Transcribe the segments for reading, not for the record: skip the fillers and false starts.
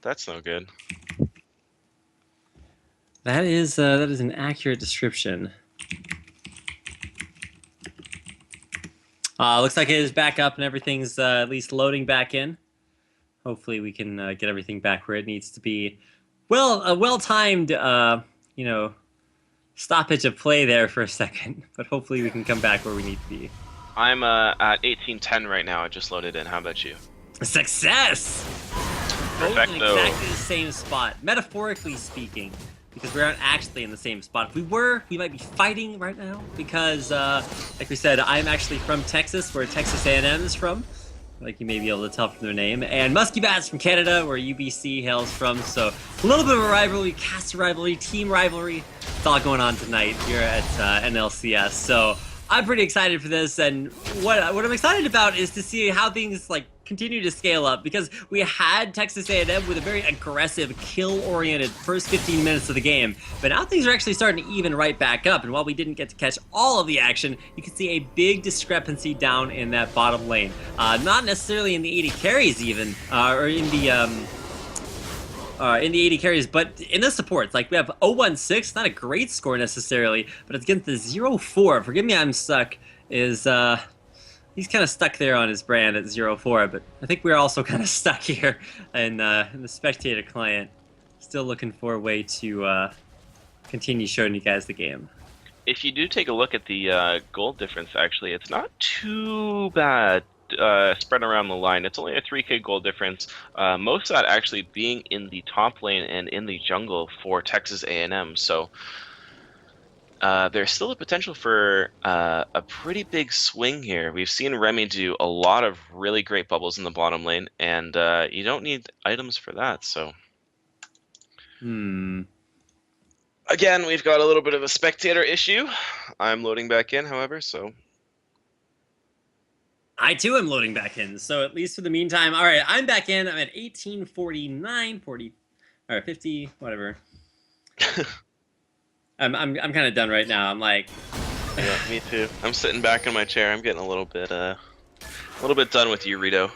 That's no good. That is an accurate description. Looks like it is back up and everything's at least loading back in. Hopefully we can get everything back where it needs to be. Well, a well-timed, you know, stoppage of play there for a second, but hopefully we can come back where we need to be. I'm at 1810 right now. I just loaded in. How about you? Success! Perfecto. Both in exactly the same spot, metaphorically speaking, because we aren't actually in the same spot. If we were, we might be fighting right now, because, like we said, I'm actually from Texas, where Texas A&M is from, like you may be able to tell from their name, and Muskie Bat's from Canada, where UBC hails from, so a little bit of a rivalry, caster rivalry, team rivalry. It's all going on tonight here at NLCS, so I'm pretty excited for this, and what I'm excited about is to see how things like continue to scale up, because we had Texas A&M with a very aggressive, kill-oriented first 15 minutes of the game, but now things are actually starting to even right back up, and while we didn't get to catch all of the action, you can see a big discrepancy down in that bottom lane. Not necessarily in the 80 carries even, or in the 80 carries, but in the supports, like we have 0-1-6, not a great score necessarily, but it's against the 0-4. Forgive me, I'm stuck. He's kind of stuck there on his brand at 0-4, but I think we're also kind of stuck here in the spectator client. Still looking for a way to continue showing you guys the game. If you do take a look at the gold difference, actually, it's not too bad. Spread around the line. It's only a 3k gold difference. Most of that actually being in the top lane and in the jungle for Texas A&M. So there's still a potential for a pretty big swing here. We've seen Remy do a lot of really great bubbles in the bottom lane, and you don't need items for that. So again, we've got a little bit of a spectator issue. I'm loading back in, however, so. I too am loading back in, so at least for the meantime. All right, I'm back in. I'm at 1849, 40, or 50, whatever. I'm kind of done right now. I'm like, yeah, me too. I'm sitting back in my chair. I'm getting a little bit done with you, Rito.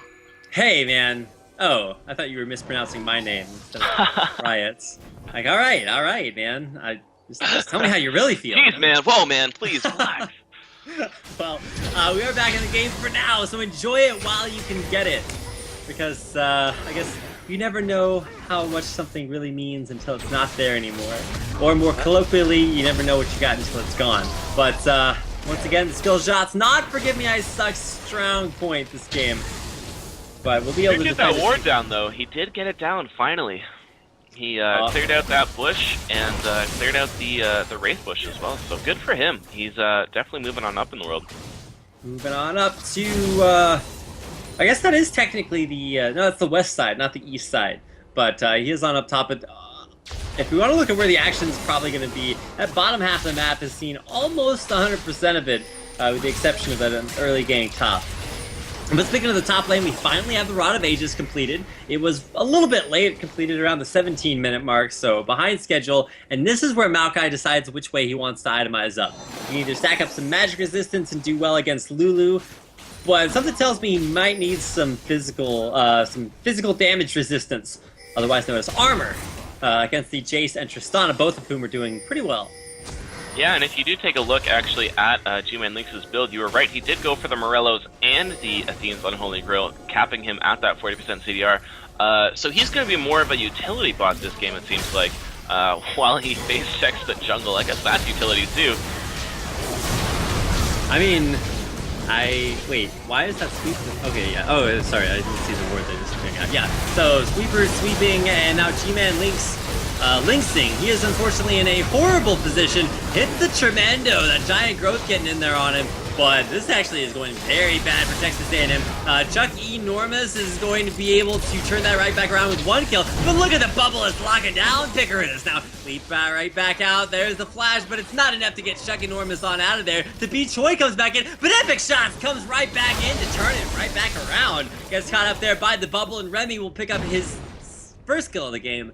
Hey, man. Oh, I thought you were mispronouncing my name instead of Riots. Like, all right, man. Just tell me how you really feel. Jeez, man. Whoa, man. Please relax. Well, we are back in the game for now, so enjoy it while you can get it. Because, I guess, you never know how much something really means until it's not there anymore. Or more colloquially, you never know what you got until it's gone. But, once again, the skill shot's not Forgive Me I Suck strong point this game. But we'll be able to get that ward down, though. He did get it down, finally. He cleared out that bush and cleared out the Wraith bush as well. So good for him. He's definitely moving on up in the world. Moving on up to, I guess that is technically the, no, that's the west side, not the east side. But he is on up top. If we want to look at where the action's probably going to be, that bottom half of the map has seen almost 100% of it, with the exception of that early gank top. But speaking of the top lane, we finally have the Rod of Ages completed. It was a little bit late, completed around the 17-minute mark, so behind schedule. And this is where Maokai decides which way he wants to itemize up. He can either stack up some magic resistance and do well against Lulu, but something tells me he might need some physical damage resistance, otherwise known as armor, against the Jace and Tristana, both of whom are doing pretty well. Yeah, and if you do take a look actually at G-Man Lynx's build, you were right, he did go for the Morellos and the Athene's Unholy Grail, capping him at that 40% CDR. So he's going to be more of a utility bot this game, it seems like, while he face checks the jungle. I guess that's utility too. I mean, wait, why is that sweeper? Okay, yeah, oh, sorry, I didn't see the word that just came out. Yeah, so sweeper sweeping, and now G-Man Lynx Lynxing. He is unfortunately in a horrible position. Hits the Tremendo, that giant growth getting in there on him. But this actually is going very bad for Texas A&M. Chuck Enormous is going to be able to turn that right back around with one kill. But look at the bubble, it's locking down. Picarinus now leap right back out. There's the flash, but it's not enough to get Chuck Enormous on out of there. The B Choi comes back in, but Epic Shots comes right back in to turn it right back around. Gets caught up there by the bubble, and Remy will pick up his first kill of the game.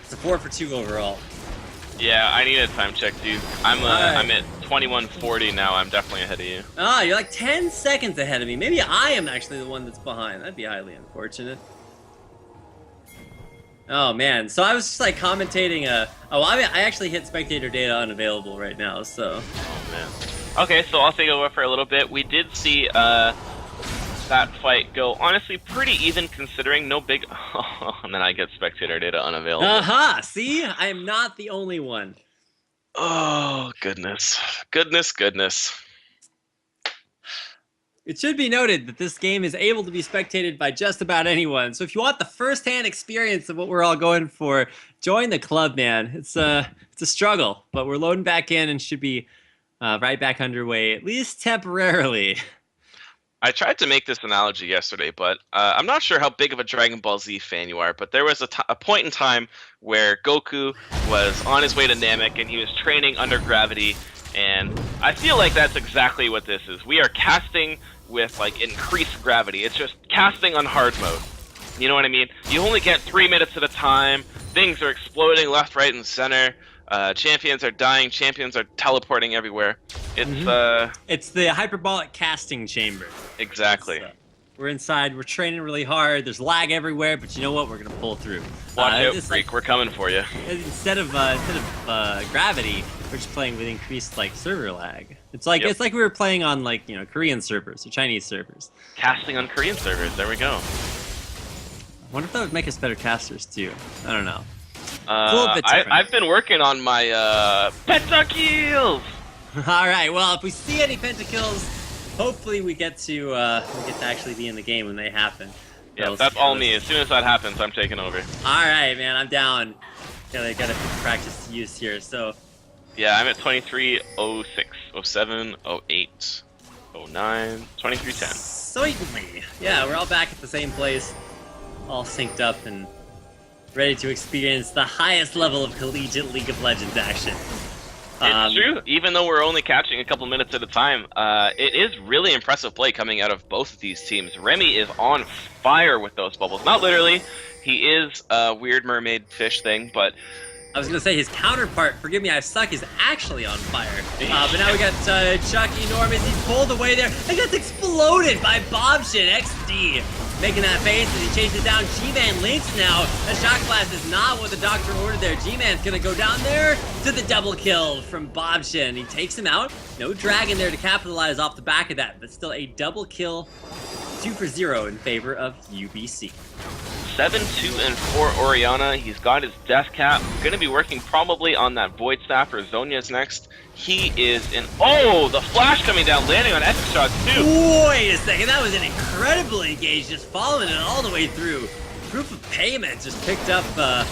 It's a 4 for 2 overall. Yeah, I need a time check, dude. I'm at 21:40 now. I'm definitely ahead of you. Ah, you're like 10 seconds ahead of me. Maybe I am actually the one that's behind. That'd be highly unfortunate. Oh man, so I was just like commentating. I actually hit spectator data unavailable right now. So. Oh man. Okay, so I'll take over for a little bit. We did see that fight go honestly pretty even, considering no big. And then I get spectator data unavailable. Aha! See, I am not the only one. Oh goodness, goodness. It should be noted that this game is able to be spectated by just about anyone. So if you want the first-hand experience of what we're all going for, join the club, man. It's a struggle, but we're loading back in and should be right back underway, at least temporarily. I tried to make this analogy yesterday, but I'm not sure how big of a Dragon Ball Z fan you are, but there was a point in time where Goku was on his way to Namek and he was training under gravity, and I feel like that's exactly what this is. We are casting with like increased gravity. It's just casting on hard mode. You know what I mean? You only get 3 minutes at a time. Things are exploding left, right, and center. Champions are dying. Champions are teleporting everywhere. It's the hyperbolic casting chamber. Exactly. So, we're inside. We're training really hard. There's lag everywhere, but you know what? We're gonna pull through. Watch out, freak. We're coming for you. Instead of gravity, we're just playing with increased like server lag. It's like It's like we were playing on like Korean servers or Chinese servers. Casting on Korean servers. There we go. I wonder if that would make us better casters too. I don't know. I've been working on my pentakills. All right. Well, if we see any pentakills, hopefully we get to actually be in the game when they happen. Yeah, that's all me. As soon as that happens, I'm taking over. All right, man. I'm down. Gotta put practice to use here. So. Yeah, I'm at 23, 06, 07, 08, 09, 2310. Certainly. Yeah, we're all back at the same place, all synced up and ready to experience the highest level of collegiate League of Legends action. It's true. Even though we're only catching a couple minutes at a time, it is really impressive play coming out of both of these teams. Remy is on fire with those bubbles. Not literally. He is a weird mermaid fish thing, but... I was going to say his counterpart, forgive me, I suck, is actually on fire. But now we got Chuck Enormous. He's pulled away there and gets exploded by Bobshin XD. Making that face as he chases down G-Man Lynx now. A shock blast is not what the doctor ordered there. G-Man's going to go down there to the double kill from Bobshin. He takes him out. No dragon there to capitalize off the back of that, but still a double kill. 2 for 0 in favor of UBC. 7, 2, and 4 Oriana. He's got his death cap. Going to be working probably on that Void Staff or Zhonya's next. He is in... Oh, the flash coming down, landing on epic shots too. Wait a second, that was an incredible engage, just following it all the way through. Proof of payment just picked up, I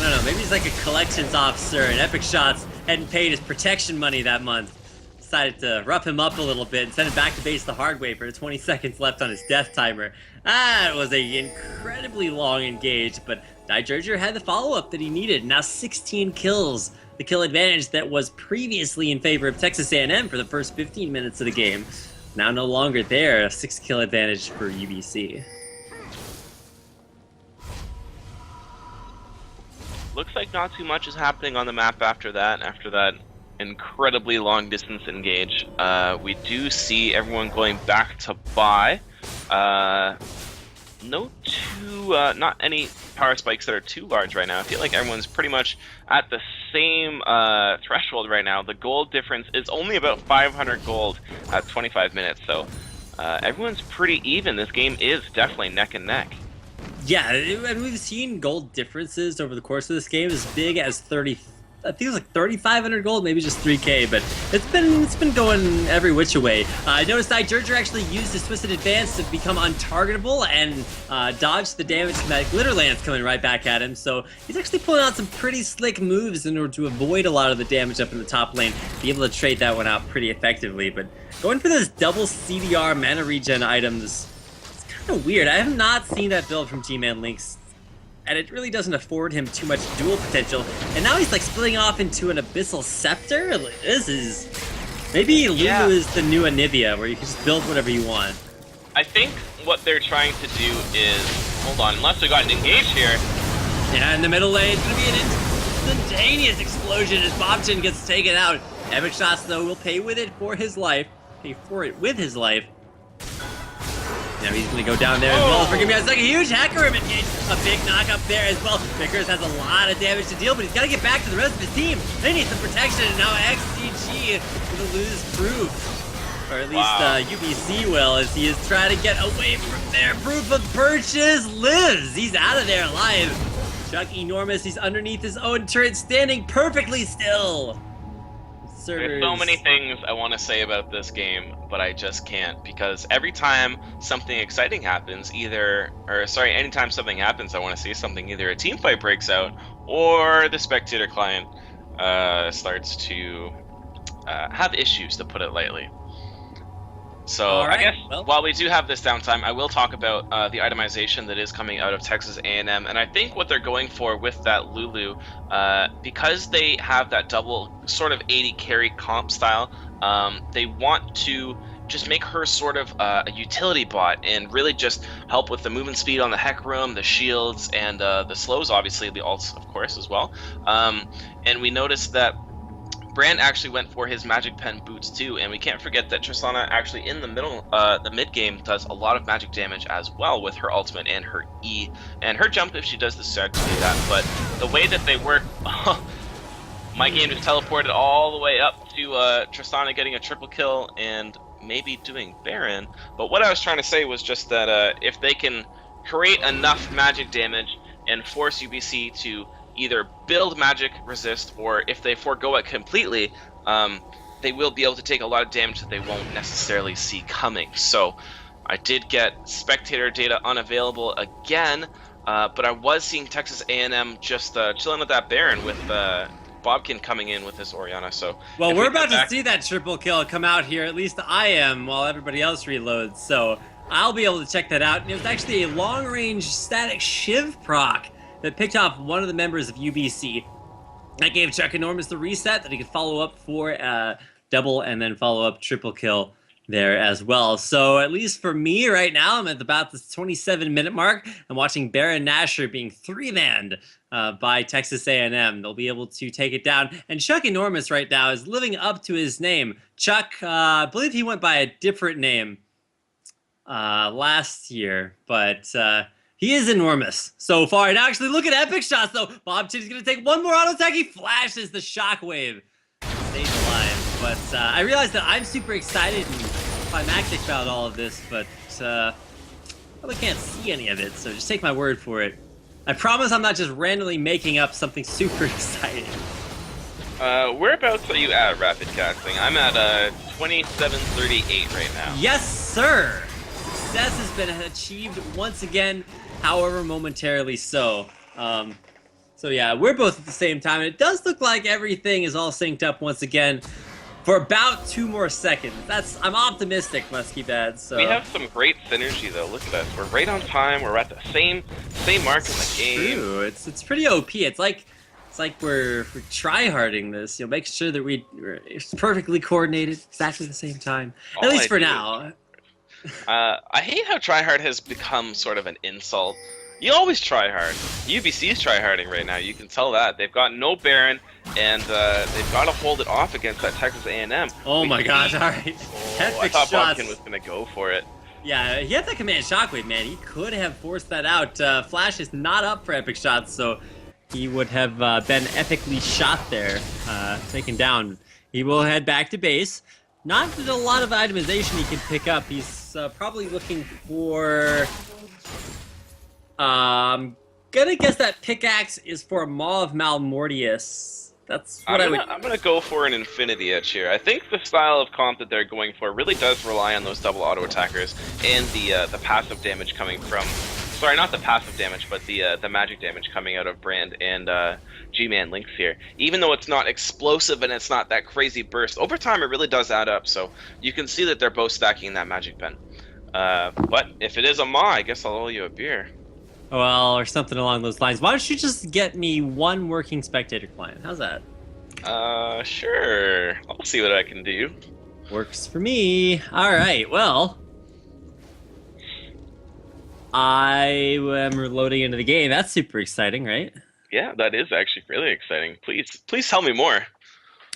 don't know, maybe he's like a collections officer and Epic Shots hadn't paid his protection money that month. Decided to rough him up a little bit and send him back to base the hard way for 20 seconds left on his death timer. That was an incredibly long engage, but Diverger had the follow-up that he needed. Now 16 kills, the kill advantage that was previously in favor of Texas A&M for the first 15 minutes of the game. Now no longer there, a 6 kill advantage for UBC. Looks like not too much is happening on the map after that incredibly long distance engage. We do see everyone going back to buy. Not any power spikes that are too large right now. I feel like everyone's pretty much at the same threshold right now. The gold difference is only about 500 gold at 25 minutes, so everyone's pretty even. This game is definitely neck and neck. Yeah, and we've seen gold differences over the course of this game as big as 30. I think it was like 3,500 gold, maybe just 3K, but it's been going every which way. I noticed Diverger actually used his Twisted Advance to become untargetable and dodged the damage from that Glitter Lance coming right back at him. So he's actually pulling out some pretty slick moves in order to avoid a lot of the damage up in the top lane, be able to trade that one out pretty effectively. But going for those double CDR mana regen items, it's kind of weird. I have not seen that build from G-Man Lynx, and it really doesn't afford him too much dual potential. And now he's like splitting off into an Abyssal Scepter? This is... Maybe Lulu is the new Anivia, where you can just build whatever you want. I think what they're trying to do is... Hold on, unless we got an engage here. Yeah, in the middle lane, it's going to be an instantaneous explosion as Bobchin gets taken out. Epic Shots, though, will pay with it for his life. Pay for it with his life. Now he's going to go down there as well. Forgive me, it's like a huge hacker engage. A big knock up there as well. Vickers has a lot of damage to deal, but he's got to get back to the rest of his team. They need some protection, and now XCG will lose proof. Or at least UBC will, as he is trying to get away from there. Proof of purchase lives. He's out of there alive. Chuck Enormous, he's underneath his own turret, standing perfectly still. There's so many things I want to say about this game, but I just can't, because every time something exciting happens, anytime something happens, I want to see something. Either a team fight breaks out, or the spectator client starts to have issues, to put it lightly. So I guess while we do have this downtime, I will talk about the itemization that is coming out of Texas A&M, and I think what they're going for with that Lulu, because they have that double sort of 80 carry comp style, they want to just make her sort of a utility bot and really just help with the movement speed on the Heck Room, the shields, and the slows, obviously, the ults, of course, as well. And we noticed that Brand actually went for his magic pen boots too, and we can't forget that Tristana actually in the mid game does a lot of magic damage as well with her ultimate and her E and her jump if she does decide to do that. But the way that they work, my game just teleported all the way up to Tristana getting a triple kill and maybe doing Baron. But what I was trying to say was just that if they can create enough magic damage and force UBC to either build magic resist, or if they forego it completely, they will be able to take a lot of damage that they won't necessarily see coming. So I did get spectator data unavailable again, but I was seeing Texas A&M just chilling with that Baron with Bobkin coming in with his Orianna. So well, we're about to see that triple kill come out here, at least I am, while everybody else reloads, so I'll be able to check that out. And it was actually a long-range static Shiv proc that picked off one of the members of UBC. That gave Chuck Enormous the reset that he could follow up for double and then follow up triple kill there as well. So at least for me right now, I'm at about the 27-minute mark. I'm watching Baron Nashor being 3-manned by Texas A&M. They'll be able to take it down. And Chuck Enormous right now is living up to his name. Chuck, I believe he went by a different name last year, but he is enormous so far. And actually, look at epic shots, though. Bob Chitty's going to take one more auto attack. He flashes the shockwave. Stays alive. But I realize that I'm super excited and climactic about all of this, but probably can't see any of it, so just take my word for it. I promise I'm not just randomly making up something super exciting. Whereabouts are you at, Rapid Casting? I'm at 2738 right now. Yes, sir! Success has been achieved once again, however momentarily so. So yeah, we're both at the same time, and it does look like everything is all synced up once again for about 2 more seconds. I'm optimistic, Muskie Bad. So we have some great synergy though. Look at us. We're right on time. We're at the same mark in the game. True. It's pretty OP. It's like we're try-harding this. Make sure that it's perfectly coordinated, exactly the same time. At least for now. I hate how tryhard has become sort of an insult. You always try hard. UBC is tryharding right now. You can tell that. They've got no Baron, and they've got to hold it off against that Texas A&M. Oh my gosh, all right. I thought Bobkin was going to go for it. Yeah, he had that command shockwave, man. He could have forced that out. Flash is not up for epic shots, so he would have been epically shot there, taken down. He will head back to base. Not a lot of itemization he can pick up. He's probably looking for... I'm gonna guess that pickaxe is for Maw of Malmortius. That's what I'm gonna go for an Infinity Edge here. I think the style of comp that they're going for really does rely on those double auto attackers and the passive damage coming from... Sorry, not the passive damage, but the magic damage coming out of Brand and G-Man Lynx here. Even though it's not explosive and it's not that crazy burst, over time it really does add up. So you can see that they're both stacking that magic pen. But if it is a Maw, I guess I'll owe you a beer. Well, or something along those lines. Why don't you just get me one working spectator client? How's that? Sure. I'll see what I can do. Works for me. All right, well... I am reloading into the game. That's super exciting, right? Yeah, that is actually really exciting. Please tell me more.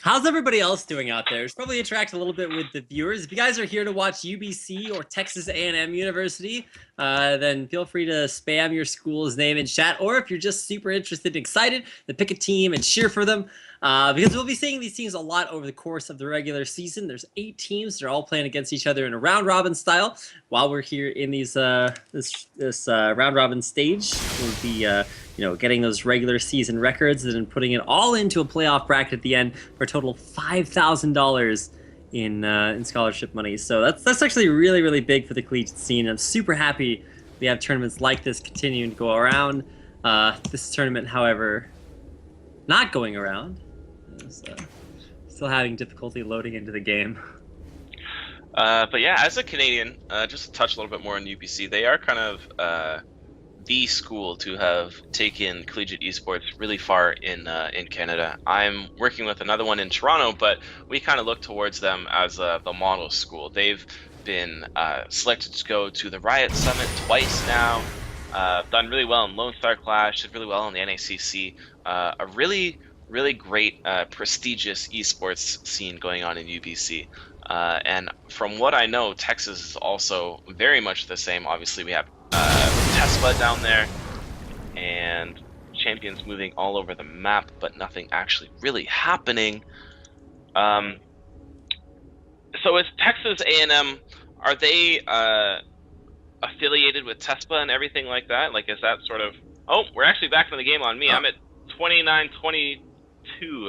How's everybody else doing out there? It's probably interact a little bit with the viewers. If you guys are here to watch UBC or Texas A&M University, then feel free to spam your school's name in chat. Or if you're just super interested and excited, then pick a team and cheer for them. Because we'll be seeing these teams a lot over the course of the regular season. There's 8 teams. They're all playing against each other in a round-robin style. While we're here in these this round-robin stage, we'll be getting those regular season records and then putting it all into a playoff bracket at the end for a total of $5,000 in scholarship money. So that's actually really, really big for the collegiate scene. I'm super happy we have tournaments like this continuing to go around. This tournament, however, not going around. Still having difficulty loading into the game. But yeah, as a Canadian, just to touch a little bit more on UBC, they are kind of the school to have taken collegiate esports really far in Canada. I'm working with another one in Toronto, but we kind of look towards them as the model school. They've been selected to go to the Riot Summit twice now, done really well in Lone Star Clash, did really well in the NACC, a really great prestigious esports scene going on in UBC. And from what I know, Texas is also very much the same. Obviously, we have Tesla down there, and champions moving all over the map, but nothing actually really happening. So is Texas A&M, are they affiliated with Tesla and everything like that? Like, is that sort of... Oh, we're actually back in the game on me. I'm at 29-22.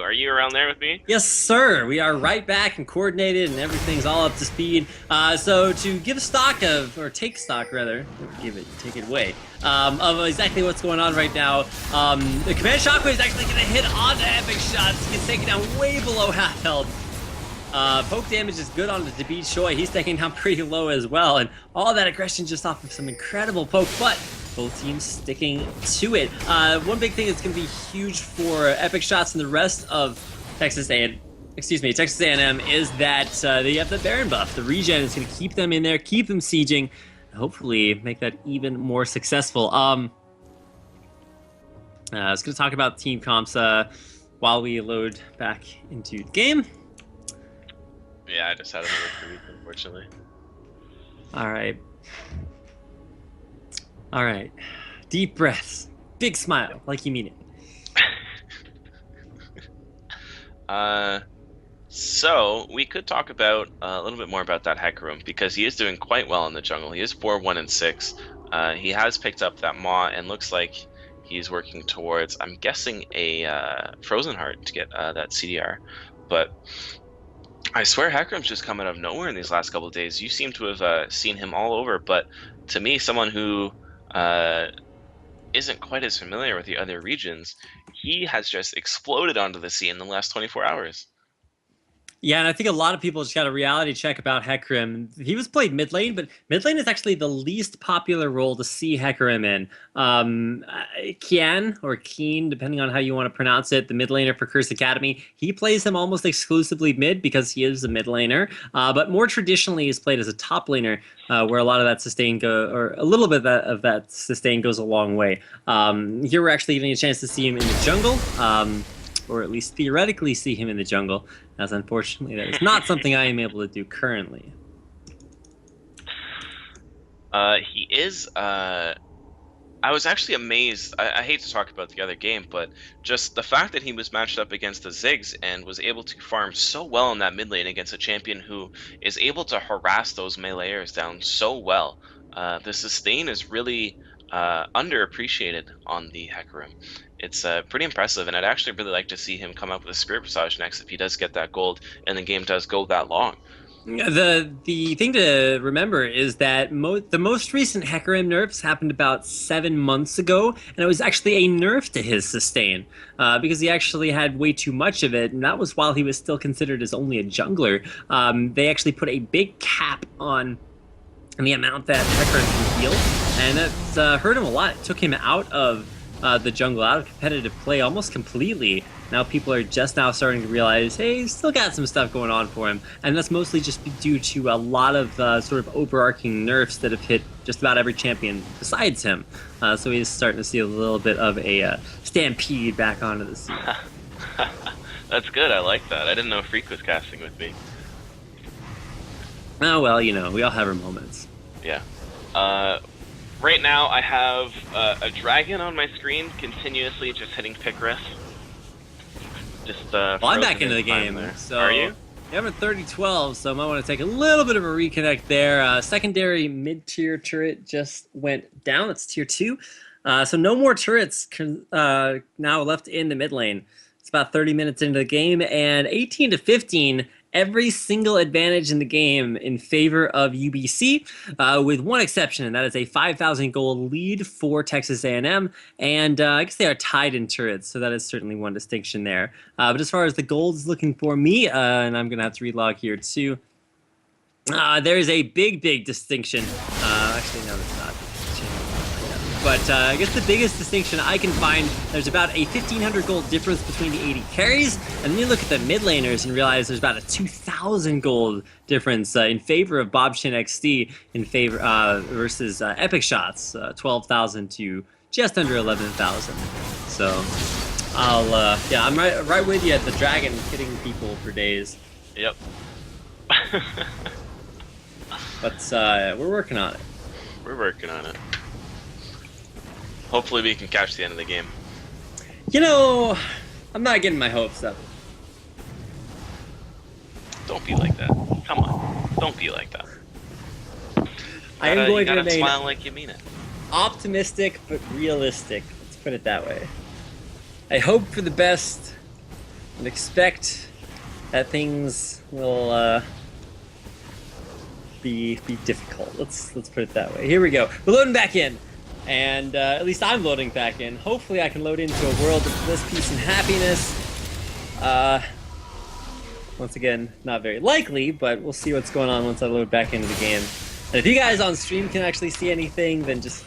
Are you around there with me? Yes, sir. We are right back and coordinated, and everything's all up to speed. So to give stock of, or take stock rather, take it away, of exactly what's going on right now. The Command Shockwave is actually going to hit onto Epic Shots. He gets taken down way below half health. Poke damage is good on the David Choi. He's taking down pretty low as well, and all that aggression just off of some incredible poke, but both teams sticking to it. One big thing that's going to be huge for Epic Shots and the rest of Texas A&M is that they have the Baron buff. The regen is going to keep them in there, keep them sieging, and hopefully make that even more successful. I was going to talk about team comps while we load back into the game. Yeah, I just had another tweet, unfortunately. All right. Deep breaths. Big smile, like you mean it. So we could talk about a little bit more about that Hecarim, because he is doing quite well in the jungle. He is 4-1-6. He has picked up that Maw and looks like he's working towards, I'm guessing, a Frozen Heart to get that CDR. But I swear Hecarim's just come out of nowhere in these last couple of days. You seem to have seen him all over, but to me, someone who isn't quite as familiar with the other regions, he has just exploded onto the scene in the last 24 hours. Yeah, and I think a lot of people just got a reality check about Hecarim. He was played mid lane, but mid lane is actually the least popular role to see Hecarim in. Kian, or Keen, depending on how you want to pronounce it, the mid laner for Curse Academy, he plays him almost exclusively mid because he is a mid laner. But more traditionally, he's played as a top laner, where a lot of that sustain or a little bit of that sustain goes a long way. Here we're actually getting a chance to see him in the jungle. Or at least theoretically see him in the jungle, as unfortunately that is not something I am able to do currently. He is, I was actually amazed. I hate to talk about the other game, but just the fact that he was matched up against the Ziggs and was able to farm so well in that mid lane against a champion who is able to harass those meleeers down so well. The sustain is really underappreciated on the Hecarim. It's pretty impressive, and I'd actually really like to see him come up with a Spirit Visage next if he does get that gold and the game does go that long. The thing to remember is that the most recent Hecarim nerfs happened about 7 months ago, and it was actually a nerf to his sustain because he actually had way too much of it, and that was while he was still considered as only a jungler. They actually put a big cap on the amount that Hecarim can heal, and that's hurt him a lot. It took him out of the jungle, out of competitive play almost completely. Now people are just now starting to realize, hey, he's still got some stuff going on for him, and that's mostly just due to a lot of sort of overarching nerfs that have hit just about every champion besides him. So he's starting to see a little bit of a stampede back onto the scene. That's good. I like that. I didn't know Freak was casting with me. Oh well, you know, we all have our moments. Yeah. Right now, I have a dragon on my screen, continuously just hitting Picaris. Just well, I'm back into the game. There. So Are you? Yeah, I'm at 30-12, so I might want to take a little bit of a reconnect there. Secondary mid-tier turret just went down. It's tier 2. So no more turrets now left in the mid lane. It's about 30 minutes into the game, and 18-15, every single advantage in the game in favor of UBC, with one exception, and that is a 5,000 gold lead for Texas A&M, and I guess they are tied in turrets, so that is certainly one distinction there. But as far as the golds looking for me, and I'm going to have to relog here too, there is a big distinction. Actually, no, it's not. But I guess the biggest distinction I can find, there's about a 1,500 gold difference between the 80 carries, and then you look at the mid laners and realize there's about a 2,000 gold difference in favor of Bob Shin XD in favor versus Epic Shots, 12,000 to just under 11,000. So yeah, I'm right with you at the dragon hitting people for days. Yep. But we're working on it. We're working on it. Hopefully we can catch the end of the game. You know, I'm not getting my hopes up. Don't be like that. Come on. Don't be like that. I am going to remain smile like you mean it. optimistic but realistic. Let's put it that way. I hope for the best and expect that things will be difficult. Let's put it that way. Here we go. We're loading back in. And at least I'm loading back in. Hopefully I can load into a world of bliss, peace, and happiness. Once again, not very likely, but we'll see what's going on once I load back into the game. And if you guys on stream can actually see anything, then just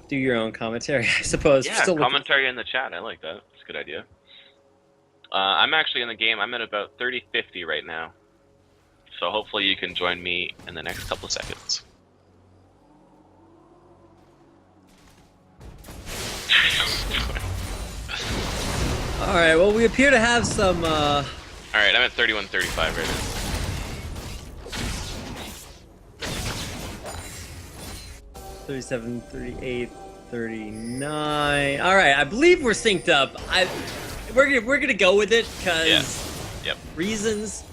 do your own commentary, I suppose. Yeah, commentary in the chat. I like that. It's a good idea. I'm actually in the game. I'm at about 30-50 right now. So hopefully you can join me in the next couple of seconds. Alright, well, we appear to have some, Alright, I'm at 31-35 right now. 37, 38, 39. Alright, I believe we're synced up. We're gonna go with it, because Yep. reasons.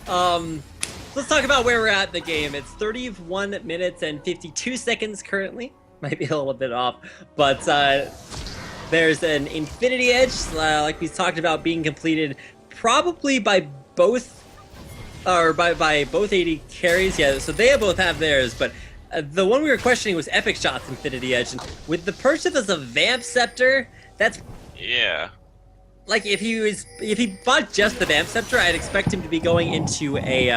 Let's talk about where we're at in the game. It's 31 minutes and 52 seconds currently. Might be a little bit off, but there's an Infinity Edge, like we talked about, being completed probably by both, or by both 80 carries. Yeah, so they both have theirs, but the one we were questioning was Epic Shot's Infinity Edge, and with the purchase of the Vamp Scepter, that's like if he bought just the Vamp Scepter, I'd expect him to be going into a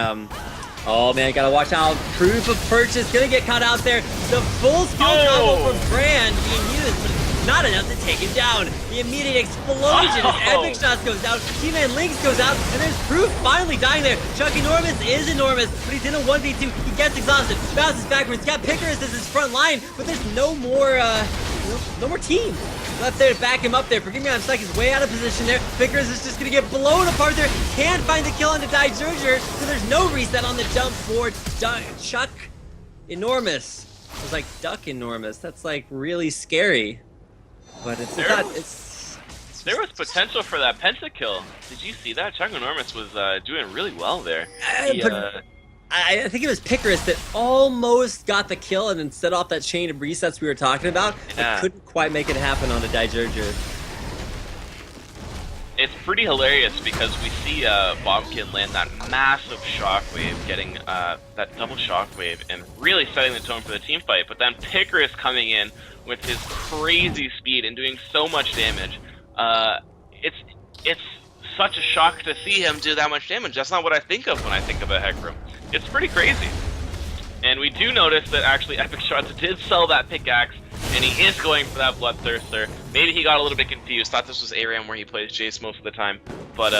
oh man, gotta watch out. Proof of purchase gonna get caught out there. The full skill combo from Brand being used, but not enough to take him down. The immediate explosion as Epic Shots goes down, T-Man Lynx goes out, and there's Proof finally dying there. Chuck Enormous is enormous, but he's in a 1v2. He gets exhausted, bounces backwards. He's got Picaris as his front line, but there's no more team left there to back him up there. Forgive me, I'm stuck. He's way out of position there. Picaris is just gonna get blown apart there. Can't find the kill on the Diverger, so there's no reset on the jump for Chuck Enormous. It was like Duck Enormous. That's like really scary. But there was potential for that pentakill. Did you see that? Chuck Enormous was doing really well there. I think it was Picaris that almost got the kill and then set off that chain of resets we were talking about, but couldn't quite make it happen on a Diverger. It's pretty hilarious because we see Bombkin land that massive shockwave, getting that double shockwave, and really setting the tone for the team fight. But then Picaris coming in with his crazy speed and doing so much damage. It's such a shock to see him do that much damage. That's not what I think of when I think of a Hecarim. It's pretty crazy. And we do notice that actually Epic Shots did sell that pickaxe, and he is going for that Bloodthirster. Maybe he got a little bit confused, thought this was ARAM where he plays Jace most of the time, but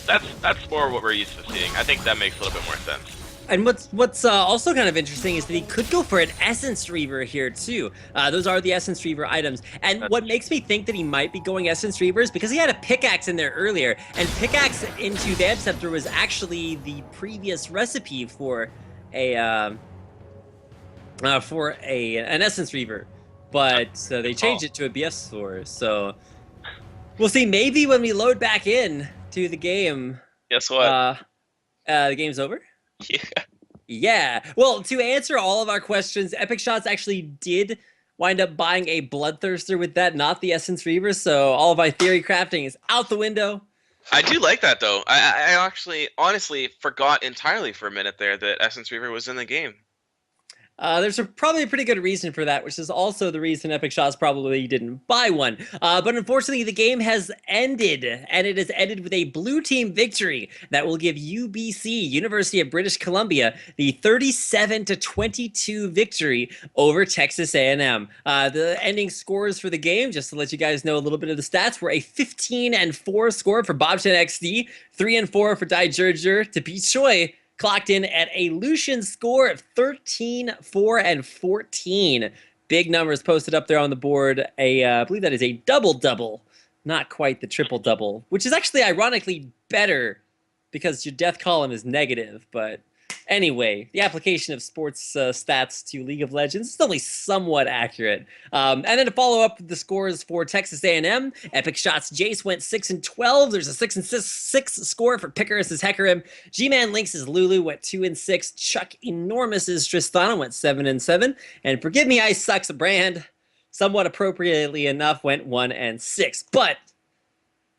that's more what we're used to seeing. I think that makes a little bit more sense. And what's also kind of interesting is that he could go for an Essence Reaver here too. Those are the Essence Reaver items. And what makes me think that he might be going Essence Reaver is because he had a pickaxe in there earlier, and pickaxe into Vamp Scepter was actually the previous recipe for a an Essence Reaver, but they changed it to a BF Sword. So we'll see. Maybe when we load back in to the game, Guess what? The game's over. Yeah. Yeah. Well, to answer all of our questions, Epic Shots actually did wind up buying a Bloodthirster with that, not the Essence Reaver. So all of my theory crafting is out the window. I do like that though. I actually honestly forgot entirely for a minute there that Essence Reaver was in the game. There's probably a pretty good reason for that, which is also the reason Epic Shots probably didn't buy one. But unfortunately, the game has ended, and it has ended with a blue team victory that will give UBC, University of British Columbia, the 37-22 victory over Texas A&M. The ending scores for the game, just to let you guys know a little bit of the stats, were a 15-4 score for Bobchen XD, 3-4 for Dai Jurjur to beat Choi, clocked in at a Lucian score of 13, 4, and 14. Big numbers posted up there on the board. I believe that is a double-double, not quite the triple-double, which is actually ironically better because your death column is negative. But anyway, the application of sports stats to League of Legends is only somewhat accurate. And then to follow up the scores for Texas A&M, Epic Shots Jace went 6-12. There's a 6-6 score for Picarus's Hecarim. G-Man Lynx's Lulu went 2-6. Chuck Enormous's Tristana went 7-7. And Forgive Me, I Sucks Brand, somewhat appropriately enough, went 1-6. But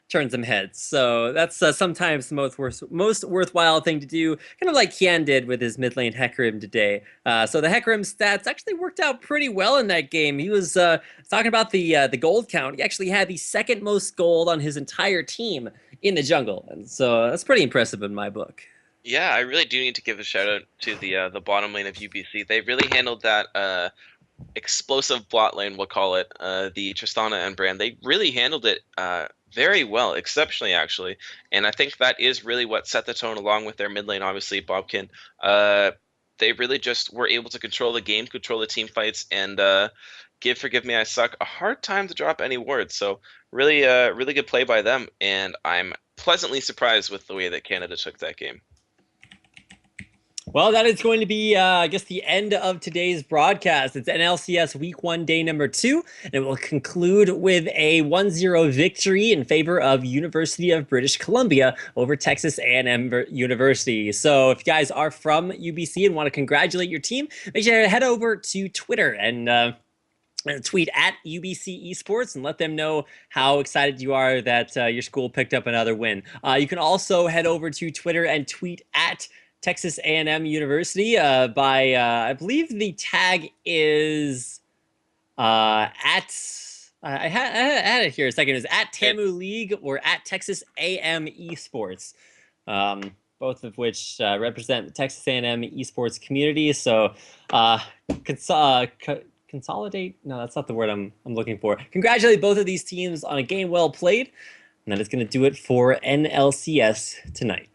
turns them heads. So that's sometimes the most worthwhile thing to do, kind of like Kian did with his mid lane Hecarim today. So the Hecarim stats actually worked out pretty well in that game. He was talking about the gold count. He actually had the second most gold on his entire team in the jungle, and so that's pretty impressive in my book. Yeah, I really do need to give a shout out to the bottom lane of UBC. They really handled that explosive bot lane, we'll call it, the Tristana and Brand. They really handled it very well, exceptionally actually, and I think that is really what set the tone, along with their mid lane, obviously Bobkin. They really just were able to control the game, control the team fights, and give Forgive Me I Suck a hard time to drop any wards. So really, really good play by them, and I'm pleasantly surprised with the way that Canada took that game. Well, that is going to be, I guess, the end of today's broadcast. It's NLCS Week 1, Day number 2, and it will conclude with a 1-0 victory in favor of University of British Columbia over Texas A&M University. So if you guys are from UBC and want to congratulate your team, make sure to head over to Twitter and tweet at UBC Esports and let them know how excited you are that your school picked up another win. You can also head over to Twitter and tweet at Texas A&M University by, I believe the tag is I had it here a second. It was at TAMU League or at Texas A&M Esports, both of which represent the Texas A&M esports community. So consolidate? No, that's not the word I'm looking for. Congratulate both of these teams on a game well played. And that is going to do it for NLCS tonight.